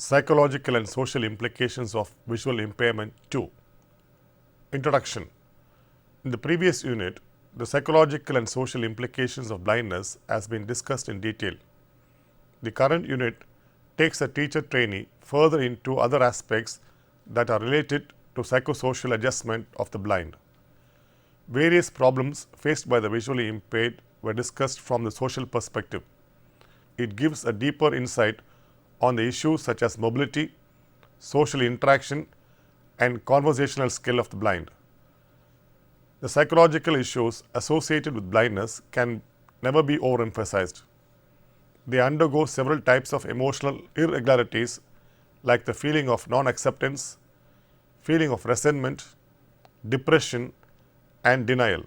Psychological and social implications of visual impairment 2. Introduction. In the previous unit, the psychological and social implications of blindness has been discussed in detail. The current unit takes a teacher trainee further into other aspects that are related to psychosocial adjustment of the blind. Various problems faced by the visually impaired were discussed from the social perspective. It gives a deeper insight on the issues such as mobility, social interaction, and conversational skill of the blind. The psychological issues associated with blindness can never be overemphasized. They undergo several types of emotional irregularities like the feeling of non-acceptance, feeling of resentment, depression, and denial.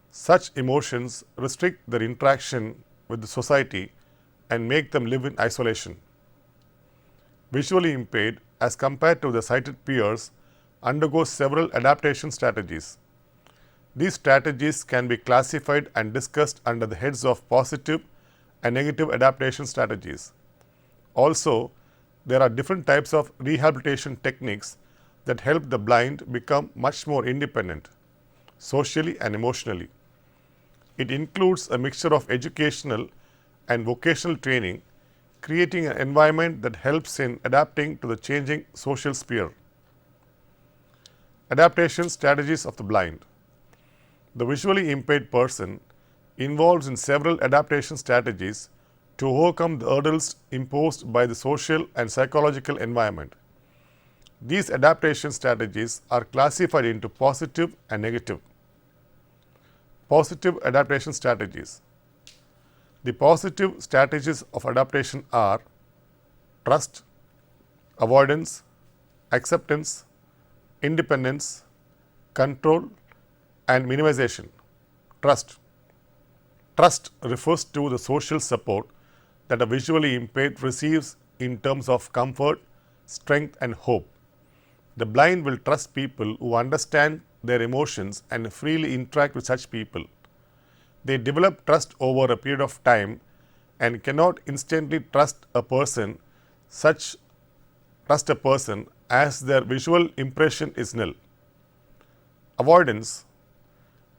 Such emotions restrict their interaction with the society and make them live in isolation. Visually impaired, as compared to the sighted peers, undergo several adaptation strategies. These strategies can be classified and discussed under the heads of positive and negative adaptation strategies. Also, there are different types of rehabilitation techniques that help the blind become much more independent, socially and emotionally. It includes a mixture of educational and vocational training, creating an environment that helps in adapting to the changing social sphere. Adaptation strategies of the blind. The visually impaired person involves in several adaptation strategies to overcome the hurdles imposed by the social and psychological environment. These adaptation strategies are classified into positive and negative. Positive adaptation strategies. The positive strategies of adaptation are trust, avoidance, acceptance, independence, control, and minimization. Trust. Trust refers to the social support that a visually impaired receives in terms of comfort, strength, and hope. The blind will trust people who understand their emotions and freely interact with such people. They develop trust over a period of time and cannot instantly trust a person as their visual impression is nil. Avoidance.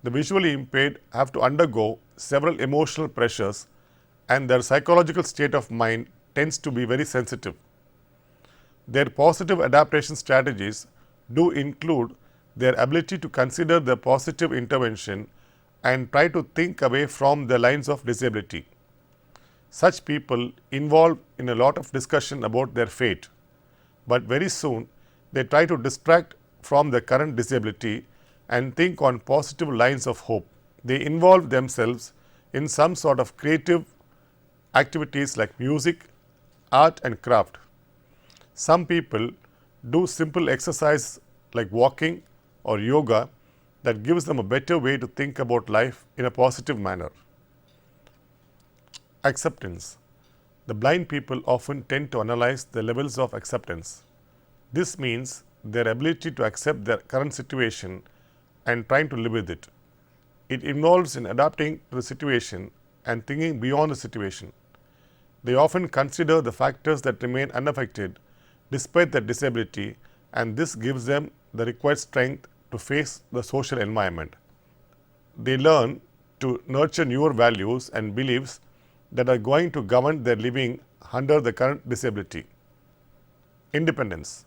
The visually impaired have to undergo several emotional pressures and their psychological state of mind tends to be very sensitive. Their positive adaptation strategies do include their ability to consider the positive intervention and try to think away from the lines of disability. Such people involve in a lot of discussion about their fate, but very soon they try to distract from the current disability and think on positive lines of hope. They involve themselves in some sort of creative activities like music, art, and craft. Some people do simple exercise like walking or yoga that gives them a better way to think about life in a positive manner. Acceptance. The blind people often tend to analyze the levels of acceptance. This means their ability to accept their current situation and trying to live with it. It involves in adapting to the situation and thinking beyond the situation. They often consider the factors that remain unaffected despite their disability, and this gives them the required strength to face the social environment. They learn to nurture newer values and beliefs that are going to govern their living under the current disability. Independence.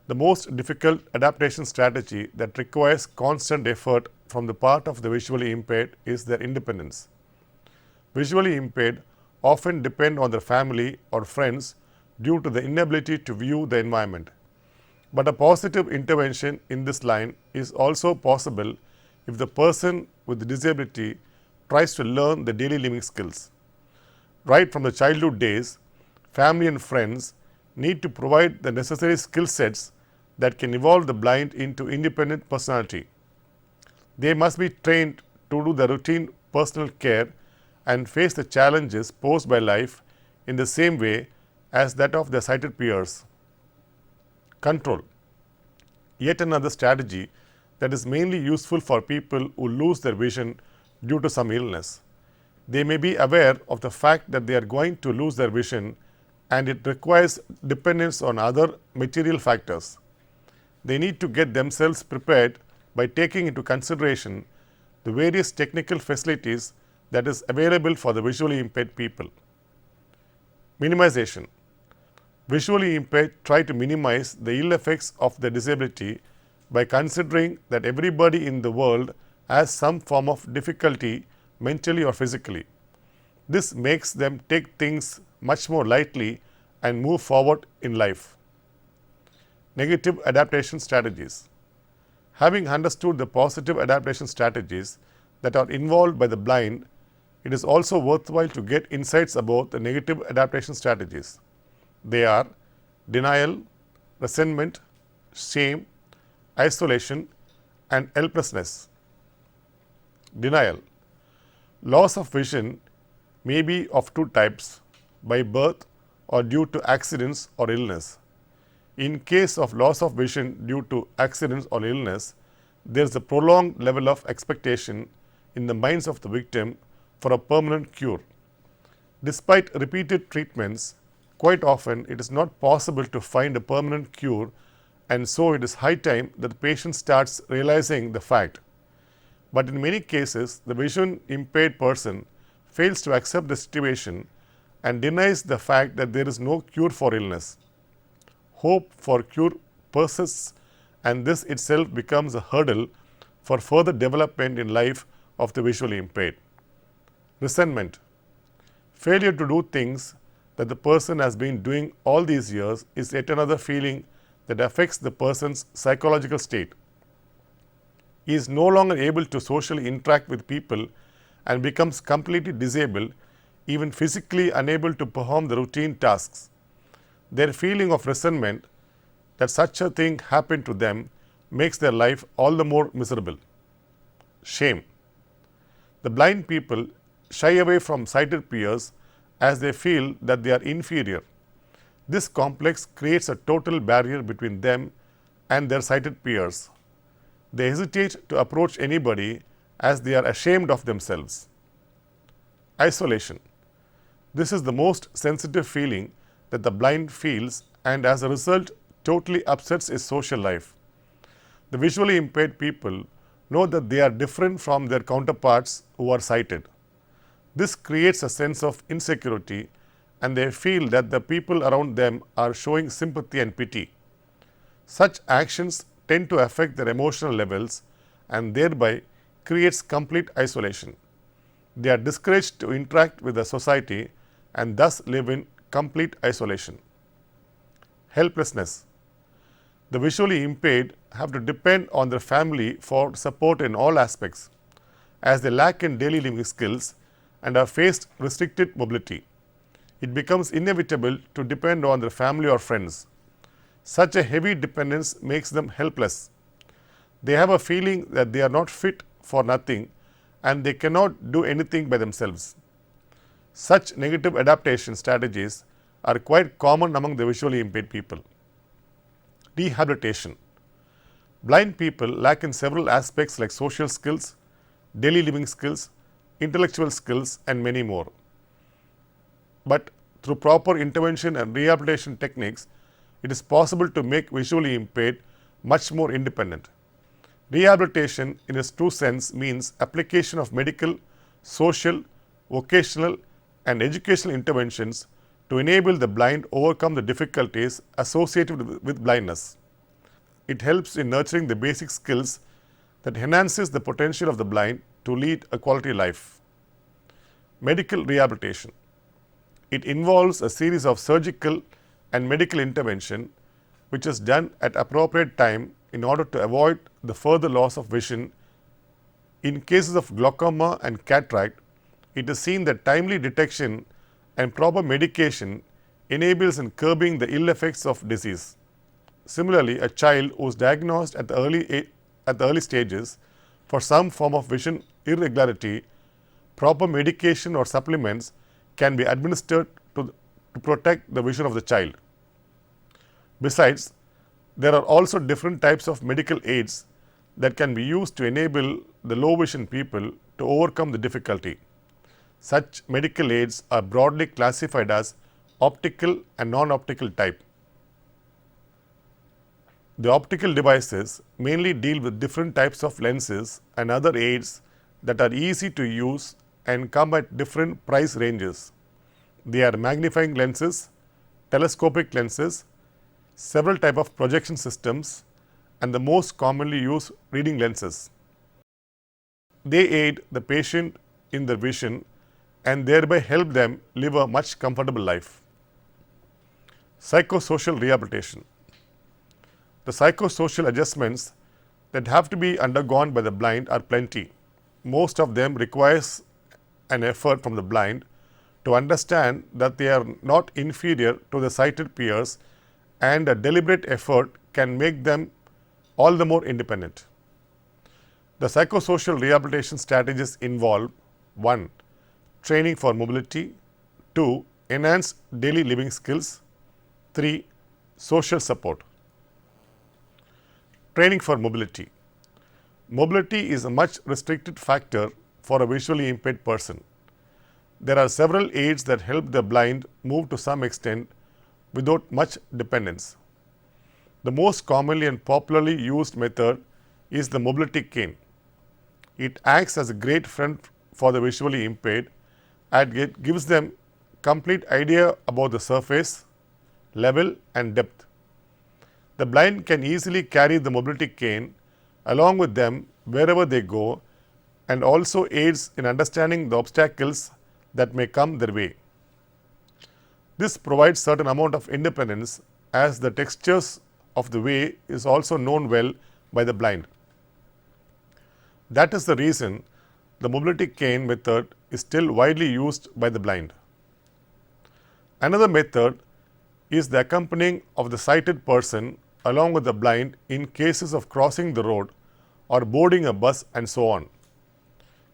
The most difficult adaptation strategy that requires constant effort from the part of the visually impaired is their independence. Visually impaired often depend on their family or friends due to the inability to view the environment. But a positive intervention in this line is also possible if the person with the disability tries to learn the daily living skills. Right from the childhood days, family and friends need to provide the necessary skill sets that can evolve the blind into independent personality. They must be trained to do the routine personal care and face the challenges posed by life in the same way as that of their sighted peers. Control. Yet another strategy that is mainly useful for people who lose their vision due to some illness. They may be aware of the fact that they are going to lose their vision and it requires dependence on other material factors. They need to get themselves prepared by taking into consideration the various technical facilities that is available for the visually impaired people. Minimization. Visually impaired try to minimize the ill effects of their disability by considering that everybody in the world has some form of difficulty mentally or physically. This makes them take things much more lightly and move forward in life. Negative adaptation strategies. Having understood the positive adaptation strategies that are involved by the blind, it is also worthwhile to get insights about the negative adaptation strategies. They are denial, resentment, shame, isolation, and helplessness. Denial. Loss of vision may be of two types, by birth or due to accidents or illness. In case of loss of vision due to accidents or illness, there is a prolonged level of expectation in the minds of the victim for a permanent cure. Despite repeated treatments, quite often it is not possible to find a permanent cure, and so it is high time that the patient starts realizing the fact. But in many cases, the vision impaired person fails to accept the situation and denies the fact that there is no cure for illness. Hope for cure persists, and this itself becomes a hurdle for further development in life of the visually impaired. Resentment. Failure to do things that the person has been doing all these years is yet another feeling that affects the person's psychological state. He is no longer able to socially interact with people and becomes completely disabled, even physically unable to perform the routine tasks. Their feeling of resentment that such a thing happened to them makes their life all the more miserable. Shame. The blind people shy away from sighted peers as they feel that they are inferior. This complex creates a total barrier between them and their sighted peers. They hesitate to approach anybody as they are ashamed of themselves. Isolation. This is the most sensitive feeling that the blind feels, and as a result totally upsets his social life. The visually impaired people know that they are different from their counterparts who are sighted. This creates a sense of insecurity, and they feel that the people around them are showing sympathy and pity. Such actions tend to affect their emotional levels and thereby creates complete isolation. They are discouraged to interact with the society and thus live in complete isolation. Helplessness. The visually impaired have to depend on their family for support in all aspects, as they lack in daily living skills and are faced restricted mobility. It becomes inevitable to depend on their family or friends. Such a heavy dependence makes them helpless. They have a feeling that they are not fit for nothing and they cannot do anything by themselves. Such negative adaptation strategies are quite common among the visually impaired people. Rehabilitation. Blind people lack in several aspects like social skills, daily living skills, intellectual skills, and many more. But through proper intervention and rehabilitation techniques, it is possible to make visually impaired much more independent. Rehabilitation in its true sense means application of medical, social, vocational, and educational interventions to enable the blind overcome the difficulties associated with blindness. It helps in nurturing the basic skills that enhances the potential of the blind to lead a quality life. Medical rehabilitation. It involves a series of surgical and medical intervention which is done at appropriate time in order to avoid the further loss of vision. In cases of glaucoma and cataract, it is seen that timely detection and proper medication enables in curbing the ill effects of disease. Similarly, a child who is diagnosed at the early stages for some form of vision irregularity, proper medication or supplements can be administered to protect the vision of the child. Besides, there are also different types of medical aids that can be used to enable the low vision people to overcome the difficulty. Such medical aids are broadly classified as optical and non-optical type. The optical devices mainly deal with different types of lenses and other aids that are easy to use and come at different price ranges. They are magnifying lenses, telescopic lenses, several types of projection systems, and the most commonly used reading lenses. They aid the patient in their vision and thereby help them live a much comfortable life. Psychosocial rehabilitation. The psychosocial adjustments that have to be undergone by the blind are plenty. Most of them requires an effort from the blind to understand that they are not inferior to the sighted peers, and a deliberate effort can make them all the more independent. The psychosocial rehabilitation strategies involve 1. Training for mobility, 2. Enhanced daily living skills, 3. Social support. Training for mobility. Mobility is a much restricted factor for a visually impaired person. There are several aids that help the blind move to some extent without much dependence. The most commonly and popularly used method is the mobility cane. It acts as a great friend for the visually impaired and it gives them complete idea about the surface, level and depth. The blind can easily carry the mobility cane along with them wherever they go and also aids in understanding the obstacles that may come their way. This provides certain amount of independence as the textures of the way is also known well by the blind. That is the reason the mobility cane method is still widely used by the blind. Another method is the accompanying of the sighted person along with the blind in cases of crossing the road or boarding a bus and so on.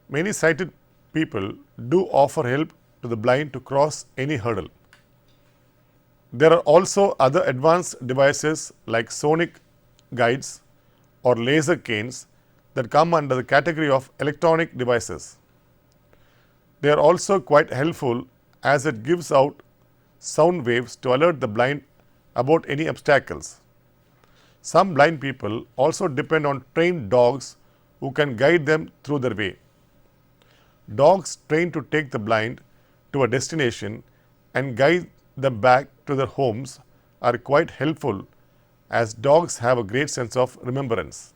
Many sighted people do offer help to the blind to cross any hurdle. There are also other advanced devices like sonic guides or laser canes that come under the category of electronic devices. They are also quite helpful as it gives out sound waves to alert the blind about any obstacles. Some blind people also depend on trained dogs who can guide them through their way. Dogs trained to take the blind to a destination and guide them back to their homes are quite helpful as dogs have a great sense of remembrance.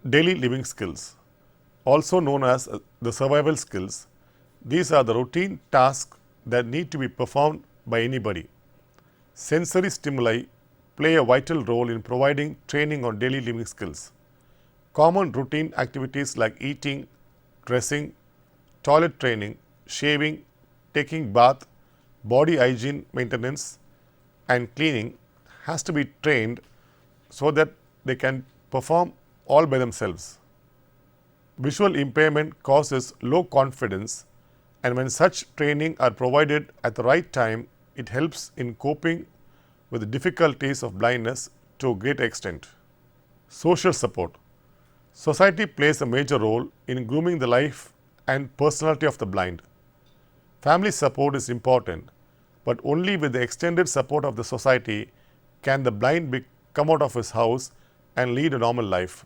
Daily living skills, also known as the survival skills. These are the routine tasks that need to be performed by anybody. Sensory stimuli play a vital role in providing training on daily living skills. Common routine activities like eating, dressing, toilet training, shaving, taking bath, body hygiene maintenance and cleaning has to be trained so that they can perform all by themselves. Visual impairment causes low confidence, and when such training are provided at the right time, it helps in coping with the difficulties of blindness to a great extent. Social support. Society plays a major role in grooming the life and personality of the blind. Family support is important, but only with the extended support of the society can the blind come out of his house and lead a normal life.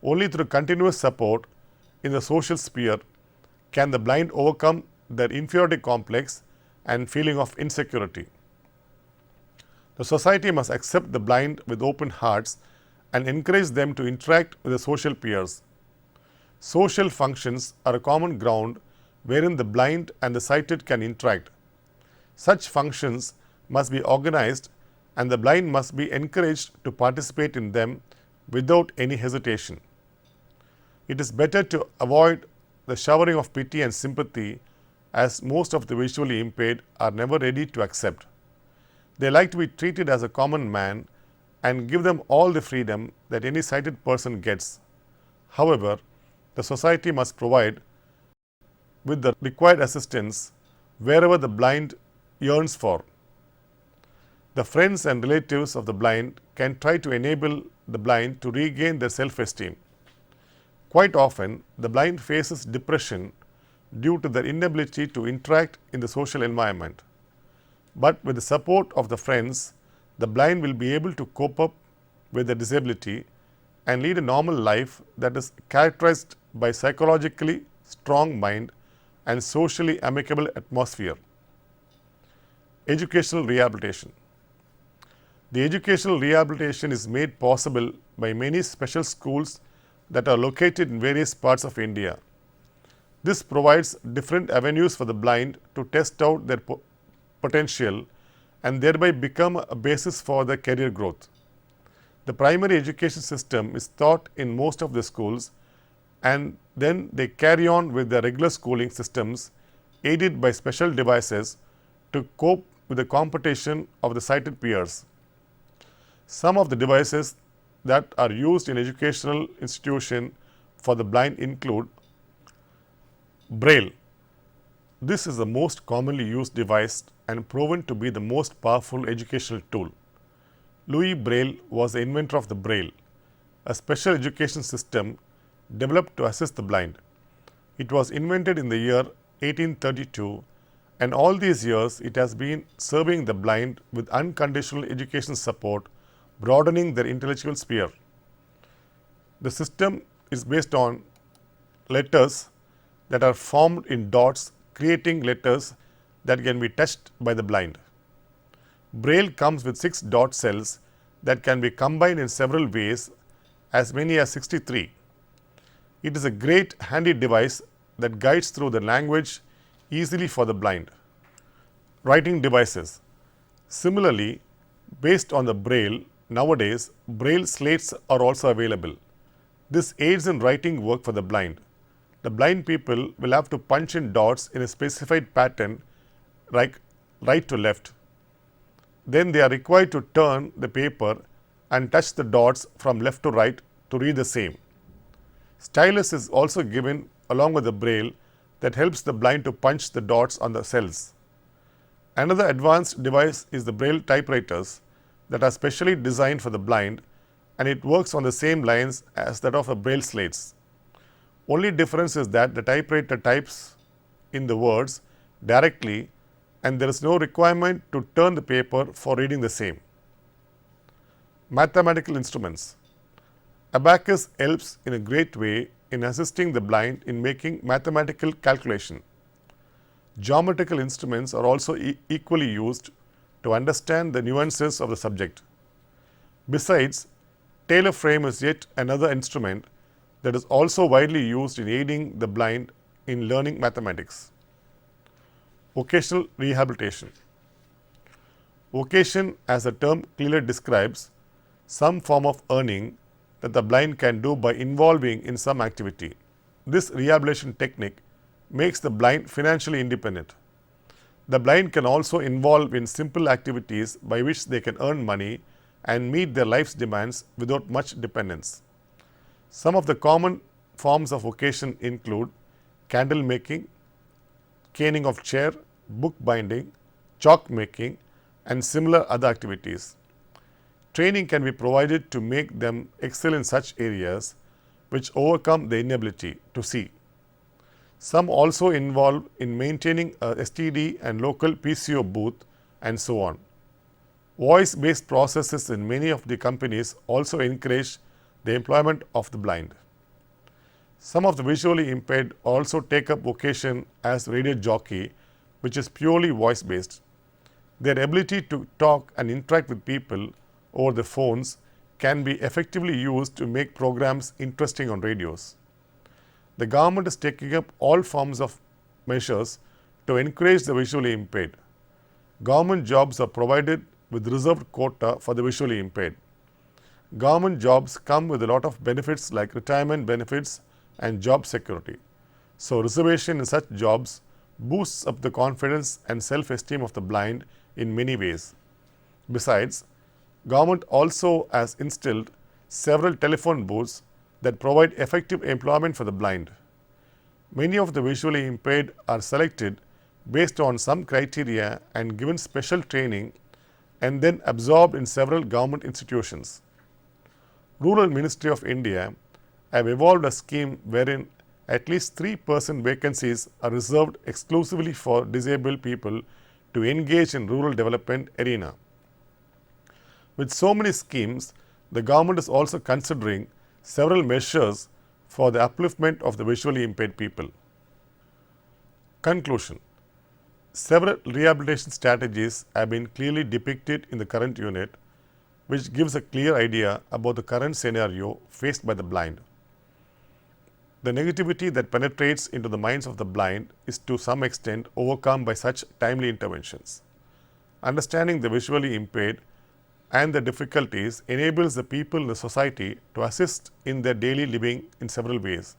Only through continuous support in the social sphere can the blind overcome their inferiority complex and feeling of insecurity. The society must accept the blind with open hearts and encourage them to interact with the social peers. Social functions are a common ground wherein the blind and the sighted can interact. Such functions must be organized and the blind must be encouraged to participate in them without any hesitation. It is better to avoid the showering of pity and sympathy as most of the visually impaired are never ready to accept. They like to be treated as a common man and give them all the freedom that any sighted person gets. However, the society must provide with the required assistance wherever the blind yearns for. The friends and relatives of the blind can try to enable the blind to regain their self-esteem. Quite often, the blind faces depression due to their inability to interact in the social environment. But with the support of the friends, the blind will be able to cope up with their disability and lead a normal life that is characterized by psychologically strong mind and socially amicable atmosphere. Educational rehabilitation. The educational rehabilitation is made possible by many special schools that are located in various parts of India. This provides different avenues for the blind to test out their potential and thereby become a basis for their career growth. The primary education system is taught in most of the schools, and then they carry on with their regular schooling systems aided by special devices to cope with the competition of the sighted peers. Some of the devices that are used in educational institution for the blind include Braille. This is the most commonly used device and proven to be the most powerful educational tool. Louis Braille was the inventor of the Braille, a special education system developed to assist the blind. It was invented in the year 1832, and all these years it has been serving the blind with unconditional education support, broadening their intellectual sphere. The system is based on letters that are formed in dots, creating letters that can be touched by the blind. Braille comes with 6 dot cells that can be combined in several ways, as many as 63. It is a great handy device that guides through the language easily for the blind. Writing devices. Similarly, based on the Braille, nowadays Braille slates are also available. This aids in writing work for the blind. The blind people will have to punch in dots in a specified pattern, like right to left. Then they are required to turn the paper and touch the dots from left to right to read the same. Stylus is also given along with the Braille that helps the blind to punch the dots on the cells. Another advanced device is the Braille typewriters that are specially designed for the blind, and it works on the same lines as that of a Braille slates. Only difference is that the typewriter types in the words directly, and there is no requirement to turn the paper for reading the same. Mathematical instruments. Abacus helps in a great way in assisting the blind in making mathematical calculation. Geometrical instruments are also equally used to understand the nuances of the subject. Besides, tailor frame is yet another instrument that is also widely used in aiding the blind in learning mathematics. Vocational rehabilitation. Vocation, as the term clearly describes, some form of earning that the blind can do by involving in some activity. This rehabilitation technique makes the blind financially independent. The blind can also involve in simple activities by which they can earn money and meet their life's demands without much dependence. Some of the common forms of vocation include candle making, caning of chair, book binding, chalk making, and similar other activities. Training can be provided to make them excel in such areas which overcome their inability to see. Some also involve in maintaining a STD and local PCO booth, and so on. Voice-based processes in many of the companies also encourage the employment of the blind. Some of the visually impaired also take up vocation as radio jockey, which is purely voice-based. Their ability to talk and interact with people over the phones can be effectively used to make programs interesting on radios. The government is taking up all forms of measures to encourage the visually impaired. Government jobs are provided with reserved quota for the visually impaired. Government jobs come with a lot of benefits like retirement benefits and job security. So, reservation in such jobs boosts up the confidence and self-esteem of the blind in many ways. Besides, government also has instilled several telephone booths that provide effective employment for the blind. Many of the visually impaired are selected based on some criteria and given special training and then absorbed in several government institutions. Rural Ministry of India have evolved a scheme wherein at least 3% vacancies are reserved exclusively for disabled people to engage in rural development arena. With so many schemes, the government is also considering several measures for the upliftment of the visually impaired people. Conclusion. Several rehabilitation strategies have been clearly depicted in the current unit, which gives a clear idea about the current scenario faced by the blind. The negativity that penetrates into the minds of the blind is to some extent overcome by such timely interventions. Understanding the visually impaired and their difficulties enables the people in the society to assist in their daily living in several ways.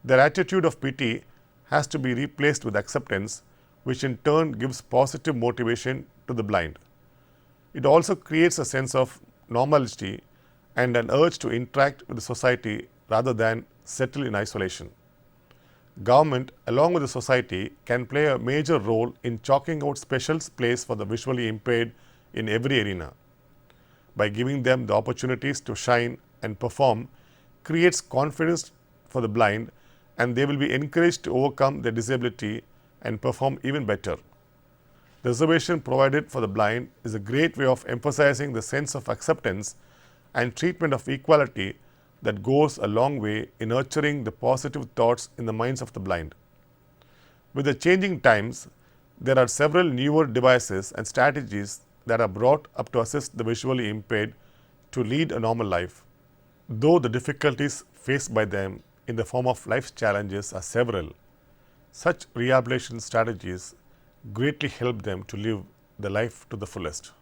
Their attitude of pity has to be replaced with acceptance, which in turn gives positive motivation to the blind. It also creates a sense of normality and an urge to interact with the society rather than settle in isolation. Government, along with the society, can play a major role in chalking out special place for the visually impaired in every arena. By giving them the opportunities to shine and perform, creates confidence for the blind, and they will be encouraged to overcome their disability and perform even better. The reservation provided for the blind is a great way of emphasizing the sense of acceptance and treatment of equality that goes a long way in nurturing the positive thoughts in the minds of the blind. With the changing times, there are several newer devices and strategies that are brought up to assist the visually impaired to lead a normal life. Though the difficulties faced by them in the form of life's challenges are several, such rehabilitation strategies greatly help them to live the life to the fullest.